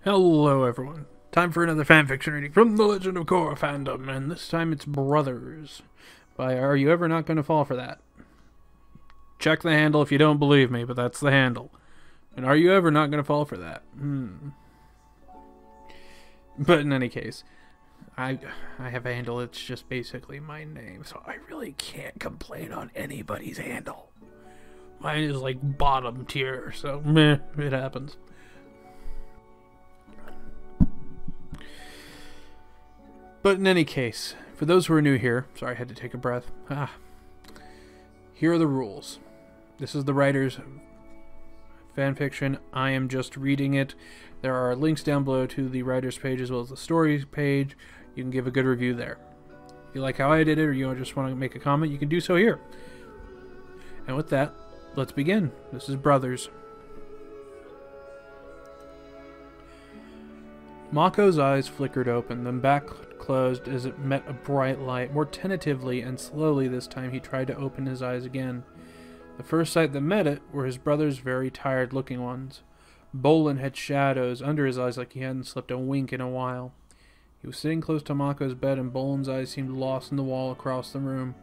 Hello everyone. Time for another fanfiction reading from the Legend of Korra fandom, and this time it's Brothers by Are You Ever Not Gonna Fall For That? Check the handle if you don't believe me, but that's the handle. And are you ever not gonna fall for that? But in any case, I have a handle, it's just basically my name, so I really can't complain on anybody's handle. Mine is like bottom tier, so meh, it happens. But in any case, for those who are new here, sorry I had to take a breath. Here are the rules. This is the writer's fanfiction. I am just reading it. There are links down below to the writer's page as well as the story page. You can give a good review there. If you like how I did it or you just want to make a comment, you can do so here. And with that, let's begin. This is Brothers. Mako's eyes flickered open, then back closed as it met a bright light. More tentatively and slowly this time he tried to open his eyes again. The first sight that met it were his brother's very tired-looking ones. Bolin had shadows under his eyes like he hadn't slept a wink in a while. He was sitting close to Mako's bed and Bolin's eyes seemed lost in the wall across the room.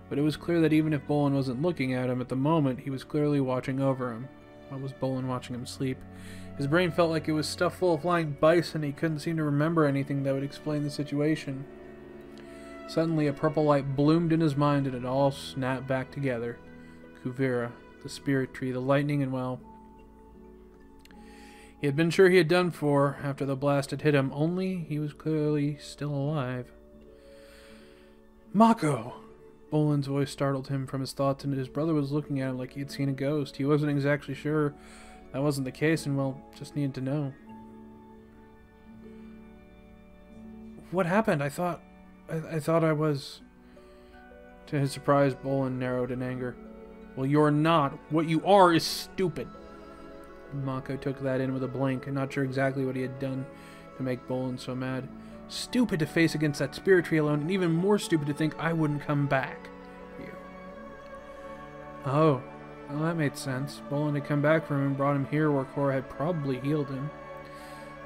But it was clear that even if Bolin wasn't looking at him at the moment, he was clearly watching over him. Why was Bolin watching him sleep? His brain felt like it was stuffed full of flying bison. He couldn't seem to remember anything that would explain the situation. Suddenly, a purple light bloomed in his mind and it all snapped back together. Kuvira, the spirit tree, the lightning, and well... He had been sure he had done for after the blast had hit him, only he was clearly still alive. Mako! Bolin's voice startled him from his thoughts, and his brother was looking at him like he had seen a ghost. He wasn't exactly sure that wasn't the case, and well, just needed to know. What happened? I thought I was... To his surprise, Bolin narrowed in anger. Well, you're not. What you are is stupid. Mako took that in with a blink, not sure exactly what he had done to make Bolin so mad. Stupid to face against that spirit tree alone, and even more stupid to think I wouldn't come back. You. Oh. Well, that made sense. Bolin had come back from him and brought him here where Korra had probably healed him.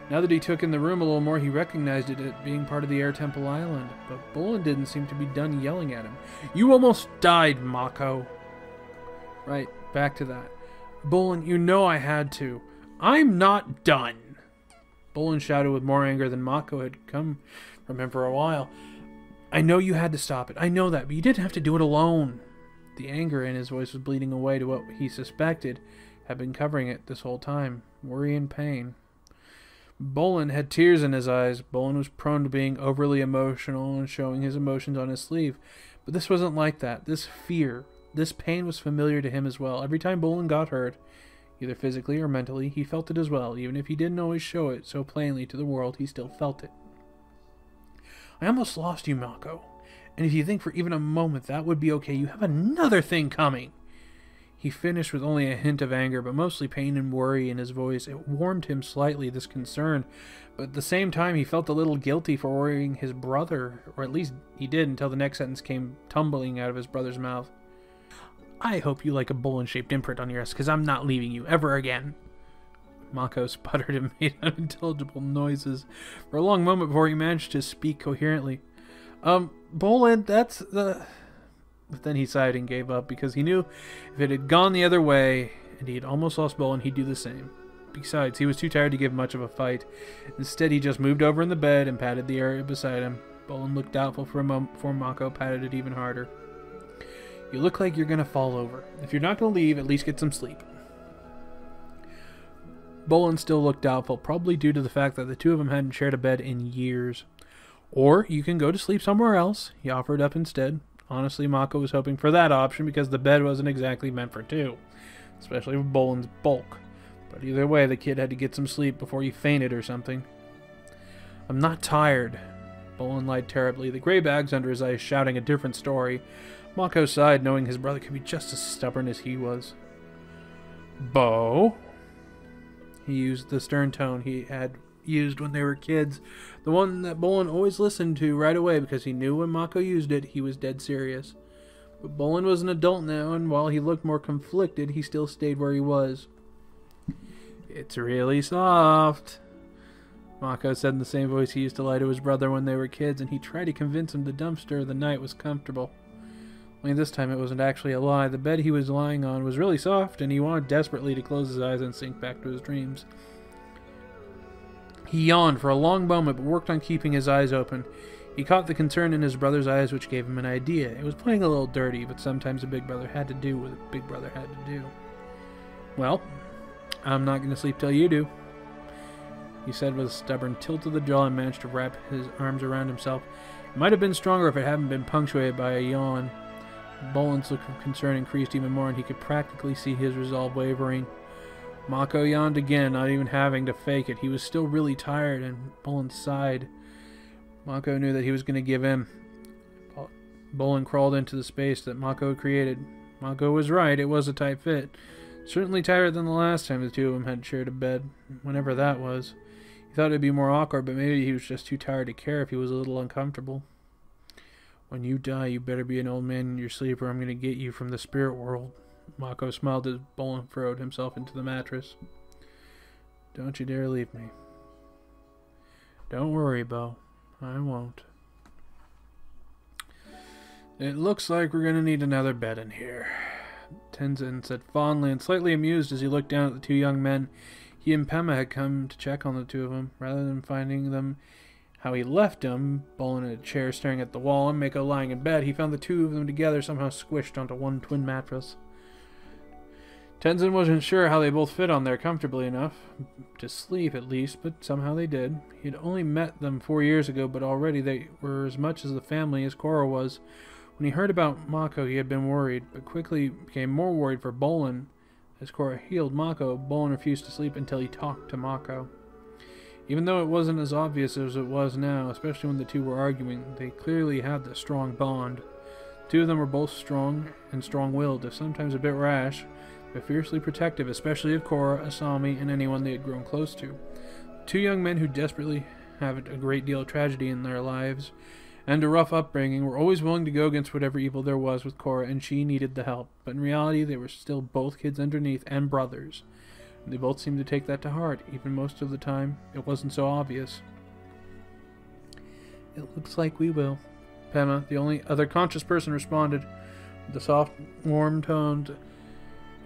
Now that he took in the room a little more, he recognized it as being part of the Air Temple Island. But Bolin didn't seem to be done yelling at him. You almost died, Mako. Right, back to that. Bolin, you know I had to. I'm not done. Bolin shouted with more anger than Mako had come from him for a while. I know you had to stop it. I know that, but you didn't have to do it alone. The anger in his voice was bleeding away to what he suspected had been covering it this whole time. Worry and pain. Bolin had tears in his eyes. Bolin was prone to being overly emotional and showing his emotions on his sleeve. But this wasn't like that. This fear, this pain was familiar to him as well. Every time Bolin got hurt, either physically or mentally, he felt it as well. Even if he didn't always show it so plainly to the world, he still felt it. I almost lost you, Mako. And if you think for even a moment that would be okay, you have another thing coming. He finished with only a hint of anger, but mostly pain and worry in his voice. It warmed him slightly, this concern, but at the same time he felt a little guilty for worrying his brother, or at least he did until the next sentence came tumbling out of his brother's mouth. I hope you like a Bolin-shaped imprint on your ass, because I'm not leaving you ever again. Mako sputtered and made unintelligible noises for a long moment before he managed to speak coherently. Bolin, that's the... But then he sighed and gave up because he knew if it had gone the other way and he had almost lost Bolin, he'd do the same. Besides, he was too tired to give much of a fight. Instead, he just moved over in the bed and patted the area beside him. Bolin looked doubtful for a moment before Mako patted it even harder. You look like you're going to fall over. If you're not going to leave, at least get some sleep. Bolin still looked doubtful, probably due to the fact that the two of them hadn't shared a bed in years. Or you can go to sleep somewhere else, he offered up instead. Honestly, Mako was hoping for that option because the bed wasn't exactly meant for two, especially with Bolin's bulk. But either way, the kid had to get some sleep before he fainted or something. I'm not tired. Bolin lied terribly, the gray bags under his eyes shouting a different story. Mako sighed, knowing his brother could be just as stubborn as he was. Bo? He used the stern tone he had used when they were kids, the one that Bolin always listened to right away because he knew when Mako used it, he was dead serious. But Bolin was an adult now, and while he looked more conflicted, he still stayed where he was. It's really soft. Mako said in the same voice he used to lie to his brother when they were kids, and he tried to convince him the dumpster of the night was comfortable. Only this time it wasn't actually a lie. The bed he was lying on was really soft, and he wanted desperately to close his eyes and sink back to his dreams. He yawned for a long moment, but worked on keeping his eyes open. He caught the concern in his brother's eyes, which gave him an idea. It was playing a little dirty, but sometimes a big brother had to do what a big brother had to do. Well, I'm not going to sleep till you do, he said with a stubborn tilt of the jaw and managed to wrap his arms around himself. It might have been stronger if it hadn't been punctuated by a yawn. Bolin's look of concern increased even more, and he could practically see his resolve wavering. Mako yawned again, not even having to fake it. He was still really tired, and Bolin sighed. Mako knew that he was going to give in. Bolin crawled into the space that Mako created. Mako was right, it was a tight fit. Certainly tighter than the last time the two of them had shared a bed, whenever that was. He thought it would be more awkward, but maybe he was just too tired to care if he was a little uncomfortable. When you die, you better be an old man in your sleep, or I'm going to get you from the spirit world. Mako smiled as Bolin furrowed himself into the mattress. Don't you dare leave me. Don't worry, Bo. I won't. It looks like we're going to need another bed in here, Tenzin said fondly and slightly amused as he looked down at the two young men. He and Pema had come to check on the two of them. Rather than finding them how he left them, Bolin in a chair staring at the wall and Mako lying in bed, he found the two of them together somehow squished onto one twin mattress. Tenzin wasn't sure how they both fit on there comfortably enough, to sleep at least, but somehow they did. He had only met them 4 years ago, but already they were as much as the family as Korra was. When he heard about Mako, he had been worried, but quickly became more worried for Bolin. As Korra healed Mako, Bolin refused to sleep until he talked to Mako. Even though it wasn't as obvious as it was now, especially when the two were arguing, they clearly had the strong bond. The two of them were both strong and strong-willed, if sometimes a bit rash, but fiercely protective, especially of Korra, Asami, and anyone they had grown close to. Two young men who desperately have a great deal of tragedy in their lives and a rough upbringing were always willing to go against whatever evil there was with Korra, and she needed the help. But in reality, they were still both kids underneath and brothers. And they both seemed to take that to heart, even most of the time it wasn't so obvious. It looks like we will. Pema, the only other conscious person, responded with a soft, warm tone.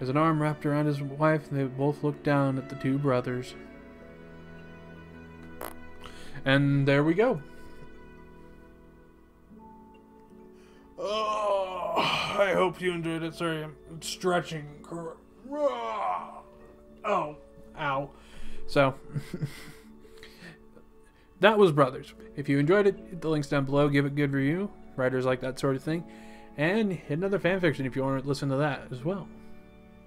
As an arm wrapped around his wife, they both looked down at the two brothers. And there we go. Oh, I hope you enjoyed it. Sorry, I'm stretching. Oh, ow. So, that was Brothers. If you enjoyed it, hit the links down below. Give it a good review. Writers like that sort of thing. And hit another fanfiction if you want to listen to that as well.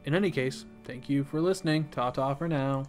In any case, thank you for listening. Ta-ta for now.